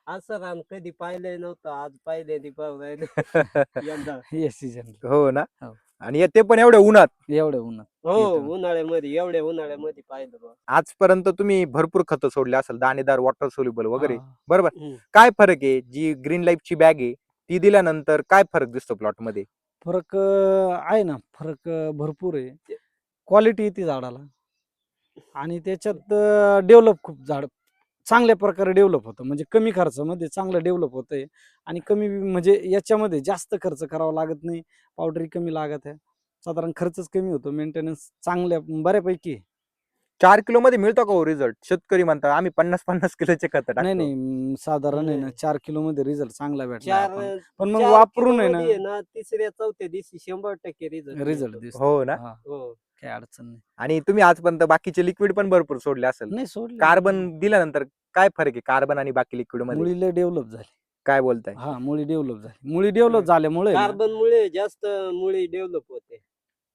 असं रान कधी पाहिलंय नव्हतं, आज पाहिले पाहू राहिलो. यंदा या सीझन हो ना. हो. आणि ते पण एवढ्या उन्हात. एवढं उन्हात हो येतो ना. उन्हाळ्यामध्ये, एवढ्या उन्हाळ्यामध्ये पाहिलं बा. आजपर्यंत तुम्ही भरपूर खतं सोडले असेल, दाणेदार, वॉटर सोल्युबल वगैरे, हा. बरोबर. हम्म. काय फरक आहे, जी ग्रीन लाईफची बॅग आहे ती दिल्यानंतर काय फरक दिसतो प्लॉट मध्ये? फरक आहे ना, फरक भरपूर आहे. क्वालिटी येते झाडाला आणि त्याच्यात डेव्हलप खूप झाड चांगल्या प्रकारे डेव्हलप होतं, म्हणजे कमी खर्चामध्ये चांगलं डेव्हलप होतंय आणि कमी म्हणजे याच्यामध्ये जास्त खर्च करावा लागत नाही, पावडरी कमी लागत आहे, साधारण खर्चच कमी होतो, मेंटेनन्स चांगल्या बऱ्यापैकी आहे. 4 किलो मध्ये मिळतो का हो रिझल्ट? शेतकरी म्हणतात आम्ही 50-50 किलोचे खत नाही टाकतो. नाही साधारण आहे ना नाही. 4 किलो मध्ये रिझल्ट चांगला भेटला चार आपण, पण मग 4 किलो वापरून आहे मध्ये ना तिसऱ्या चौथ्या दिवशी 100% रिझल्ट रिझल्ट मिळतो. दिसतो. हो ना. हा, हो. काही अडचण नाही. आणि तुम्ही आजपर्यंत बाकीचे लिक्विड पण भरपूर सोडले असेल. नाही सोडले कार्बन दिल्यानंतर काय फरक आहे कार्बन आणि बाकी लिक्विड मध्ये? मुळी लय डेव्हलप झाली. काय बोलताय? हा, मुळी डेव्हलप झाली. मुळी डेव्हलप झाल्यामुळे ना, कार्बन मुळे जास्त मुळी डेव्हलप होते.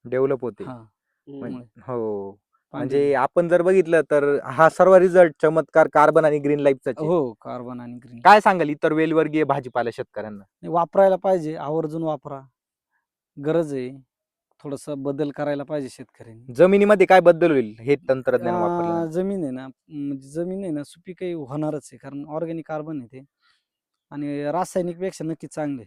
डेव्हलप होते. हा हम्म. मुळे हो. पांढरी म्हणजे आपण जर बघितलं तर हा सर्व रिझल्ट चमत्कार कार्बन आणि ग्रीन लाईफचाच आहे. हो, कार्बन आणि ग्रीन काय सांगाल इतर वेलवर्गीय भाजीपाला शेतकऱ्यांना? वापरायला पाहिजे, आवर्जून वापरा, गरज आहे. थोडस बदल करायला पाहिजे शेतकऱ्यांनी. जमिनीमध्ये काय बदल होईल हे तंत्रज्ञान वापरल्यानंतर? जमीन आहे ना, म्हणजे जमीन आहे ना सुपीकही होणारच आहे, कारण ऑर्गॅनिक कार्बन आहे ते आणि रासायनिक पेक्षा नक्कीच चांगले,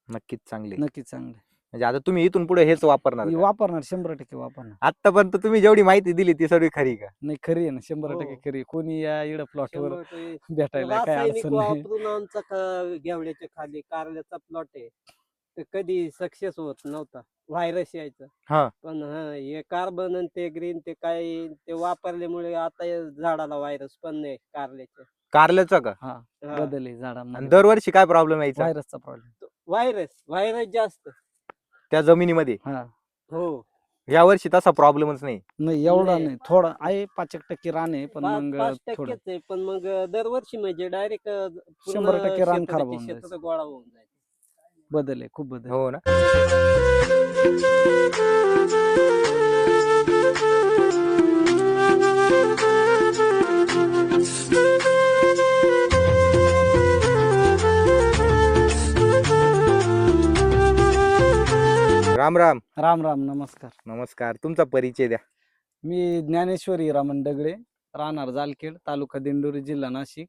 नक्कीच चांगले. नक्कीच चांगले. म्हणजे आता तुम्ही इथून पुढे हेच वापरणार का? वापरणार, 100% वापरणार. आतापर्यंत तुम्ही जेवढी माहिती दिली ती सर्व खरी का? नाही, खरी आहे ना, 100% हो. खरी आहे. कोणी या इकडं प्लॉटवर 100% भेटायला काय रासायनिक अडचण नाही. वापरून आमचा घेवड्याच्या खाली कारल्याचा प्लॉट आहे, ते कधी सक्सेस होत नव्हता, व्हायरस यायचं. हा. पण हे कार्बन आणि ते ग्रीन ते काय ते वापरल्यामुळे आता या झाडाला व्हायरस पण नाही कारल्याच्या. कारल्याचा का? हा, हा. बदल आहे आणि झाडांमध्ये. दरवर्षी काय प्रॉब्लेम यायचा व्हायरसचा प्रॉब्लेम. व्हायरस जास्त. त्या जमिनीमध्ये? हा, हो. या वर्षी तसा प्रॉब्लेमच नाही. नाही एवढा नाही. नाही, थोडा आहे, 5% रान आहे, पण मग 5% थोडं आहे, पण मग दरवर्षी म्हणजे डायरेक्ट पूर्ण 100% रान खराब क्षेत्राचे होऊन जायचं. क्षेत्र गोळा होऊन जायचं. बदल आहे, खूप बदल आहे. हो ना. राम राम. राम राम, नमस्कार. नमस्कार. तुमचा परिचय द्या. मी ज्ञानेश्वरी रामन दगडे, राहणार जालखेड, तालुका दिंडोरी, जिल्हा नाशिक.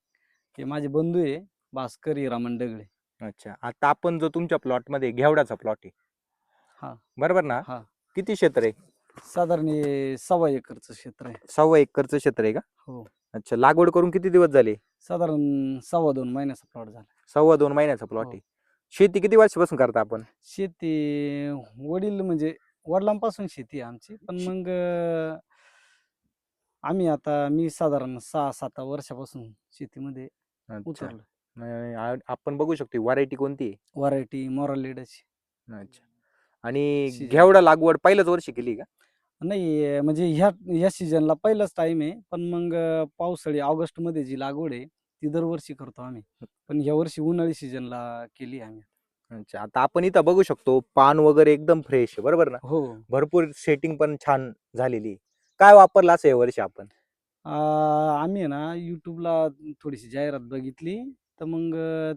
हे माझे बंधू आहे, भास्करी रामन दगडे. अच्छा. आता आपण जो तुमच्या प्लॉट मध्ये घेवडाचा प्लॉट आहे, हा बरोबर ना? हा, किती क्षेत्र आहे? साधारण हे 1.25 एकरचं क्षेत्र आहे. 1.25 एकरचं क्षेत्र आहे का? हो, अच्छा. लागवड करून किती दिवस झाले? साधारण 2.25 महिन्याचा प्लॉट झाला. 2.25 महिन्याचा प्लॉट हो. आहे. शेती किती वर्षापासून करता आपण? शेती वडील म्हणजे वडिलांपासून शेती आहे आमची, पण मग मी साधारण 6-7 वर्षापासून शेतीमध्ये अच्छा. उतरलो. आपण बघू शकतो व्हरायटी कोणती आहे? व्हरायटी मोरालेडची. अच्छा. आणि सीजन घेवडा लागवड पहिल्याच वर्षी केली का? नाही, म्हणजे ह्या सीझनला पहिलाच टाइम आहे, पण मग पावसाळी ऑगस्ट मध्ये जी लागवड आहे ती दरवर्षी करतो आम्ही, पण ह्या वर्षी उन्हाळी सीझनला केली आम्ही. अच्छा. आता आपण इथं बघू शकतो पान वगैरे एकदम फ्रेश आहे, बरोबर ना? हो. भरपूर सेटिंग पण छान झालेली आहे. काय वापरलं असं यावर्षी आपण? आम्ही आहे ना युट्यूबला थोडीशी जाहिरात बघितली, तर मग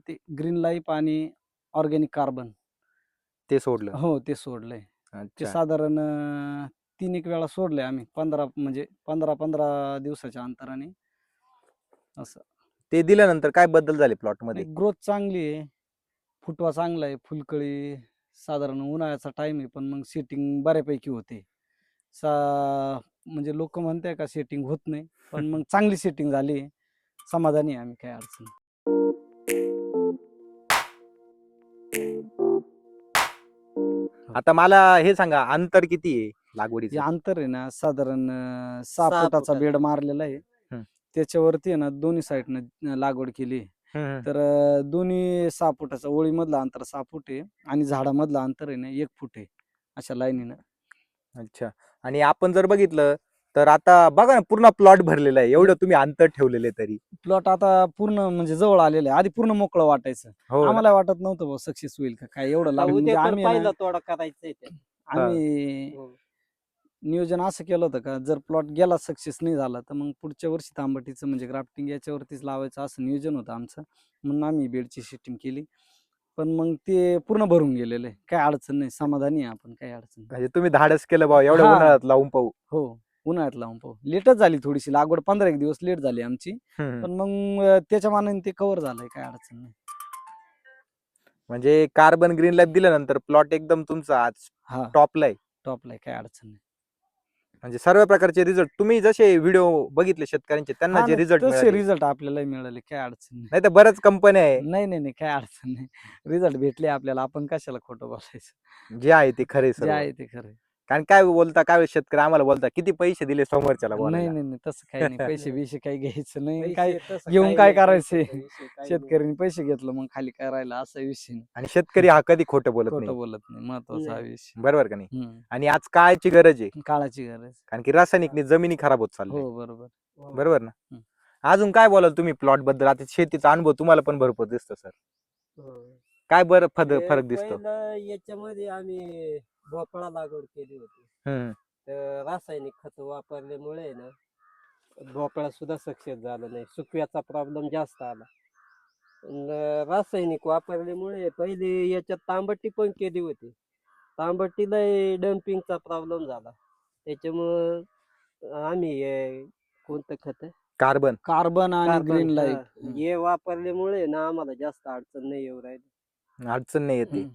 ते ग्रीन लाईफ आणि ऑर्गॅनिक कार्बन, ते सोडलं. हो, ते सोडलंय. ते अच्छा. साधारण 3 वेळा सोडलंय आम्ही, 15 दिवसाच्या अंतराने असं. ते दिल्यानंतर काय बदल झाले प्लॉट मध्ये? ग्रोथ चांगली आहे, फुटवा चांगला आहे, फुलकळी साधारण उन्हाळ्याचा टाइम आहे, पण मग सेटिंग बऱ्यापैकी होते. म्हणजे लोक म्हणताय का सेटिंग होत नाही, पण मग चांगली सेटिंग झाली, समाधानी आहे आम्ही, काय अडचण नाही. आता मला हे सांगा अंतर किती आहे हे लागवडीचं? अंतर आहे ना साधारण 6 6 फुटाचा फुटाचं. बेड मारलेला आहे. हम्म. त्याच्यावरती आहे ना दोन्ही साईडनं लागवड केली आहे. हम्म. तर दोन्ही 6 फुटाचा, ओळीमधलं अंतर 6 फूट आहे आणि झाडामधलं अंतर आहे ना 1 फूट आहे, अशा लाईनीनं. अच्छा. आणि आपण जर बघितलं तर आता बघा ना पूर्ण प्लॉट भरलेला आहे, एवढं तुम्ही अंतर ठेवलेले तरी. प्लॉट आता पूर्ण म्हणजे जवळ आलेलं आहे. आधी पूर्ण मोकळं वाटायचं, हो ना. आम्हाला वाटत नव्हतं भाऊ सक्सेस होईल का काय एवढं आता लागून, म्हणजे उद्या तर आम्ही आहे ना पहिला तोडा करायचा आहे. आम्ही हो. नियोजन असं केलं होतं का जर प्लॉट गेला सक्सेस नाही झाला तर मग पुढच्या वर्षी तांबटीचं म्हणजे ग्राफ्टिंग याच्यावरतीच लावायचं असं नियोजन होतं आमचं. म्हणून आम्ही बेडची सिस्टीम केली. पण मग ते पूर्ण भरून गेलेलं आहे. काही अडचण नाही, समाधानी आहे आपण, काही अडचण नाही. म्हणजे तुम्ही धाडस केलं बाबा एवढ्या हा. उन्हाळ्यात लावून पाहू. हो, उन्हाळ्यात लावून पाहू. लेटच झाली थोडीशी लागवड, 15 एक दिवस लेट झाली आमची. हम्म. पण मग त्याच्या मानाने ते कव्हर झालंय, काही अडचण नाही. म्हणजे कार्बन ग्रीन लाईफ दिल्यानंतर प्लॉट एकदम तुमचा आज हा, टॉपला आहे. टॉपला आहे, काही अडचण नाही. म्हणजे सर्व प्रकारचे रिझल्ट तुम्ही जसे व्हिडिओ बघितले शेतकऱ्यांचे त्यांना हा जे नाही, रिझल्ट तसे मिळाले, रिझल्ट आपल्याला मिळाले, काही अडचण नाही. नाही तर बऱ्याच कंपन्या आहे नाही नाही नाही, काही अडचण नाही. रिझल्ट भेटले आपल्याला, आपण कशाला खोटं बोलायचं. जे आहे ते खरे जे सर्व. आहे ते खरं. कारण काय बोलता काय शेतकरी आम्हाला बोलता किती पैसे दिले समोरच्याला नाही बोलायला. नाही नाही, तसं काही नाही. पैसे बिशे काही घ्यायचं नाही. पैसे काय तसं घेऊन काही काय नाही, करायचे? पैशाचा विषय काही नाही. शेतकऱ्यांनी पैसे घेतलं मग खाली काय राहिलं, असा विषय नाही. आणि शेतकरी हा कधी खोटं बोलत खोटं नाही, बोलत नाही, महत्वाचा हा नाही. विषय. बरोबर का नाही. हम्म. आणि आज काळाची गरज आहे, काळाची गरज. कारण की रासायनिकने जमिनी खराब होत चालल्या. हो, बरोबर. हो. बरोबर ना. हम्म. अजून काय बोलाल तुम्ही प्लॉट बद्दल? आता शेतीचा अनुभव तुम्हाला पण भरपूर दिसतो सर, हो. काय बरं हे फरक दिसतो? पहिलं याच्यामध्ये आम्ही भोपळा लागवड केली होती. हम्म. तर रासायनिक खत वापरल्यामुळे ना भोपळा सुद्धा सक्सेस झाला नाही, सुकव्याचा प्रॉब्लेम जास्त आला. रासायनिक वापरल्यामुळे पहिले याच्यात तांबटी पण केली होती, तांबटीला डम्पिंगचा प्रॉब्लेम झाला. त्याच्यामुळं आम्ही कोणतं खत कार्बन. कार्बन आणि कार्बन ग्रीन लाईफ. हे वापरल्यामुळे ना आम्हाला जास्त अडचण नाही येऊ राहिली. अडचण नाही येते. हम्म.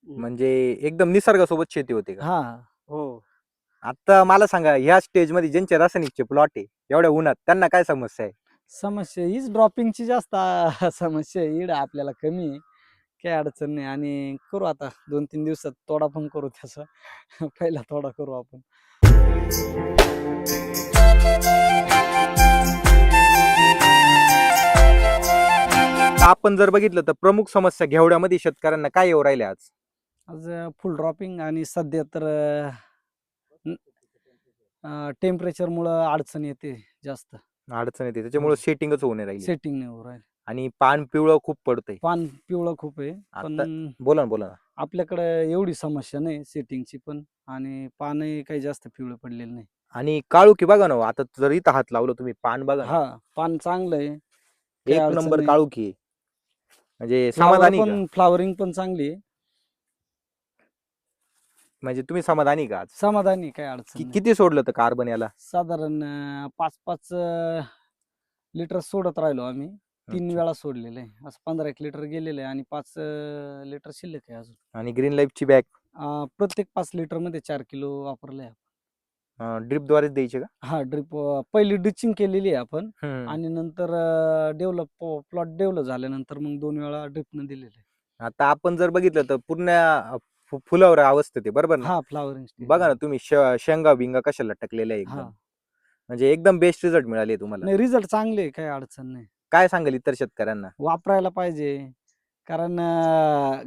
म्हणजे एकदम निसर्गासोबत शेती होते का? हा, हो. आता मला सांगा, ह्या स्टेज मध्ये ज्यांचे रासायनिकचे प्लॉट आहे एवढ्या उन्हात, त्यांना काय समस्या आहे? समस्या हीच ड्रॉपिंगची जास्त समस्या आहे. इड आपल्याला कमी आहे, काही अडचण नाही. आणि करू आता 2-3 दिवसात तोडा पण करू त्याचा. पहिला तोडा करू आपण. आपण जर बघितलं तर प्रमुख समस्या घेवड्यामध्ये शेतकऱ्यांना काय येऊ राहिल्या आज? आज फुल ड्रॉपिंग आणि सध्या तर टेम्परेचरमुळं अडचण येते जास्त. अडचण येते, त्याच्यामुळे सेटिंगच होऊ नाही राहिली. सेटिंग नाही होऊ राहिलं. आणि पान पिवळं खूप पडतंय. पान पिवळं खूप आहे. पण आता बोला ना. आपल्याकडे एवढी समस्या नाही सेटिंगची पण, आणि पानही काही जास्त पिवळं पडलेलं नाही. आणि काळुखी बघा ना, आता जर इथं हात लावलं तुम्ही, पान बघा ना, हा, पान चांगलं आहे, काही एक अडचण नंबर नाही. काळुखी आहे. म्हणजे फ्लावर समाधानी का? पण, फ्लावरिंग पण चांगली आहे. म्हणजे तुम्ही समाधानी का आज? समाधानी, काही अडचण नाही. किती सोडलं तर कार्बन याला? साधारण 5-5 लिटर सोडत राहिलो आम्ही. 3 अच्छा. वेळा सोडलेलं आहे. असं 15-1 लिटर गेलेलं आहे आणि 5 लिटर शिल्लक आहे अजून. आणि ग्रीन लाईफची बॅग प्रत्येक 5 लिटर मध्ये 4 किलो वापरले आपण. ड्रिपद्वारेच द्यायचे का? हा, ड्रिप पहिली ड्रिचिंग केलेली आहे आपण, हम्म. आणि नंतर प्लॉट डेव्हलप झाल्यानंतर मग 2 वेळा ड्रिपनं दिलेलं आहे. आता आपण जर बघितलं तर पूर्ण फुलावर अवस्थेत आहे, बरोबर ना? हा, फ्लावरिंग बघा ना तुम्ही, शेंगा बिंगा कशा लटकलेल्या आहे हा, एकदम. म्हणजे एकदम बेस्ट रिझल्ट मिळाले तुम्हाला. नाही, रिझल्ट चांगले आहे, काही अडचण नाही. काय सांगाल इतर शेतकऱ्यांना? वापरायला पाहिजे, कारण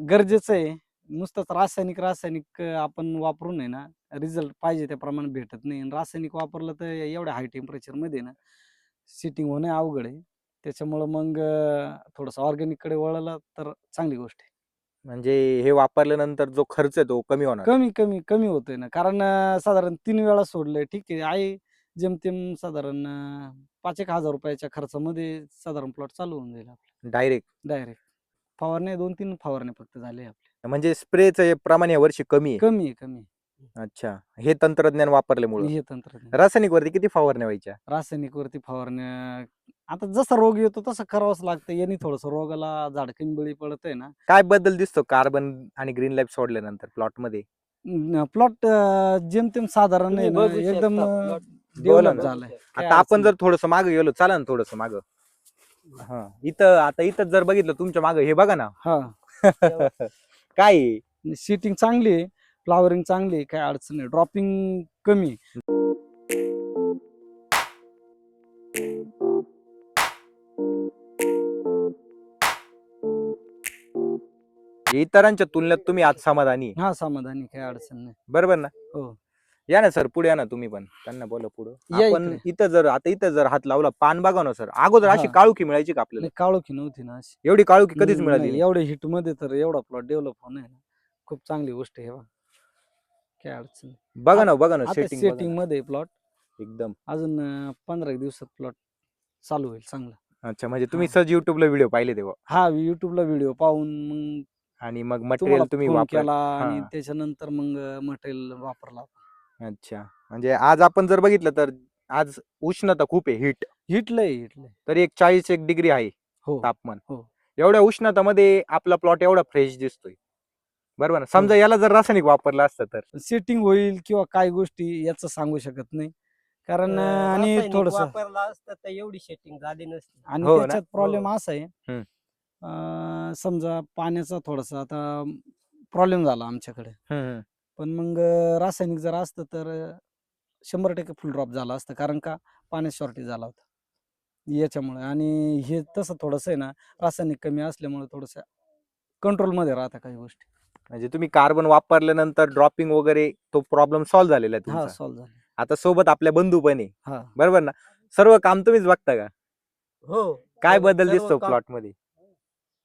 गरजेचं आहे. नुसतंच रासायनिक आपण वापरून आहे ना, रिझल्ट पाहिजे त्याप्रमाणे भेटत नाही. आणि रासायनिक वापरलं तर एवढ्या हाय टेम्परेचरमध्ये ना सिटिंग होणे अवघड आहे. त्याच्यामुळं मग थोडंसं ऑर्गॅनिककडे वळलं तर चांगली गोष्ट आहे. म्हणजे हे वापरल्यानंतर जो खर्च आहे तो कमी होणार. कमी होतोय ना, कारण साधारण 3 वेळा सोडलंय, ठीक आहे जेमतेम साधारण 5-1 हजार रुपयाच्या खर्चामध्ये साधारण प्लॉट चालू होऊन जाईल आपलं डायरेक्ट. फवारण्या 2-3 फवारण्या फक्त झाले आपले. म्हणजे स्प्रेचं प्रमाण या वर्षी कमी आहे. कमी आहे. अच्छा, हे तंत्रज्ञान वापरल्यामुळे. हे तंत्रज्ञान. रासायनिक वरती किती फवारण्या व्हायच्या? रासायनिक वरती फवारण्या आता जसा रोग येतो तसं करावंच लागतं. यांनी थोडंसं रोगाला झाडकन बळी पडतंय ना. काय बदल दिसतो कार्बन आणि ग्रीन लाईफ सोडल्यानंतर प्लॉट मध्ये? प्लॉट जेमतेम साधारण आहे तुम्ही ना, बघू शकता एकदम plot. बोला डेव्हलप ना. झालंय. काही आता आपण अडचण जर थोडस मागे गेलो, चला ना थोडस माग. हा, इथं जर बघितलं तुमच्या मागे, हे बघा ना. हा, काय आहे? सीटिंग चांगली आहे, फ्लावरिंग चांगली आहे, काही अडचण नाही. ड्रॉपिंग कमी आहे. इतरांच्या तुलनेत तुम्ही आज समाधानी आहे. हा, समाधानी, काही अडचण नाही. बरोबर ना? हो, या ना सर, पुढे या ना तुम्ही पण, त्यांना बोला पुढे. या आपण इकडे. इथं जर हात लावला, पान बघा ना सर, अगोदर अशी हा. काळुखी मिळायची का आपल्याला? नाही, काळोखी नव्हती ना अशी. एवढी काळुखी कधीच मिळाली नाही, नाही. एवढ्या हिट मध्ये तर एवढा प्लॉट डेव्हलप होणं आहे ना, खूप चांगली गोष्ट आहे. काय अडचण नाही. बघा ना आता सेटिंग सेटिंग मध्ये प्लॉट एकदम. अजून 15 एक दिवसात प्लॉट चालू होईल चांगला. अच्छा, म्हणजे तुम्ही हा. सहज युट्यूबला व्हिडिओ पाहिले तेव्हा हा युट्यूबला व्हिडिओ पाहून मग आणि मग तुम्हाला मटेरियल तुम्ही फोन वापर केला हा. आणि त्याच्यानंतर मग मटेरियल वापरला. अच्छा, म्हणजे आज आपण जर बघितलं तर आज उष्णता खूप आहे, हिटलंय तर 41 डिग्री आहे हो तापमान. हो. एवढ्या उष्णतामध्ये आपला प्लॉट एवढा फ्रेश दिसतोय, बरोबर ना. समजा हो. याला जर रासायनिक वापरलं असतं तर सेटिंग होईल किंवा काय गोष्टी याचं सांगू शकत नाही कारण आणि रासायनिक थोडस वापरला असतं तर एवढी सेटिंग झाली नसती. आणि हो ना. त्याच्यात प्रॉब्लेम हो. असा आहे हम्म. समजा पाण्याचा थोडासा आता प्रॉब्लेम झाला आमच्याकडे हम्म. पण मग रासायनिक जर असतं तर 100% फुल ड्रॉप झाला असतं कारण का पाण्यात शॉर्टेज झाला होता याच्यामुळे आणि हे तसं थोडंसं आहे ना रासायनिक कमी असल्यामुळे थोडंसं कंट्रोलमध्ये राहतात काही गोष्टी. म्हणजे तुम्ही कार्बन वापरल्यानंतर ड्रॉपिंग वगैरे तो प्रॉब्लेम सॉल्व्ह झालेला आहे हा तुमचा. सॉल्व झाले. आता सोबत आपल्या बंधू पण आहे, हा बरोबर ना. सर्व काम तुम्हीच बघता का? हो. काय सर्व बदल सर्व दिसतो काम प्लॉट मध्ये?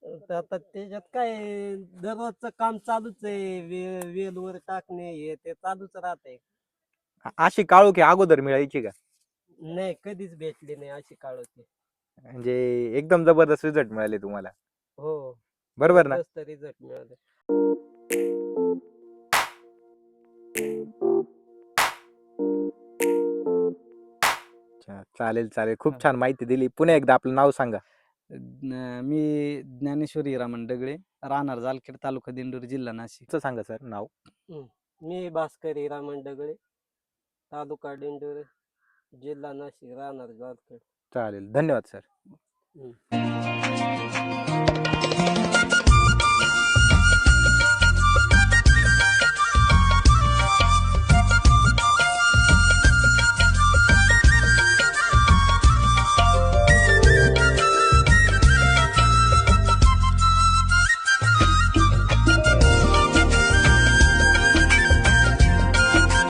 तर आता त्याच्यात काय आहे, दररोजचं काम चालूच आहे. वेलवर टाकणे हे ते चालूच राहते. अशी काळोखी अगोदर मिळायची का? नाही कधीच भेटली नाही अशी काळ होती. म्हणजे एकदम जबरदस्त रिझल्ट मिळाले तुम्हाला, हो. बरोबर ना. जबरदस्त रिझल्ट मिळाले. अच्छा, चालेल चालेल, खूप हा. छान माहिती दिली. पुन्हा एकदा आपलं नाव सांगा. मी ज्ञानेश्वर हिरामन दगडे राहणार जालखेड तालुका दिंडोरी जिल्हा नाशिक. तुमचं सांगा सर नाव. मी भास्कर हिरामन दगडे, तालुका दिंडोरी, जिल्हा नाशिक, राहणार जालखेड. चालेल, धन्यवाद सर. हम्म.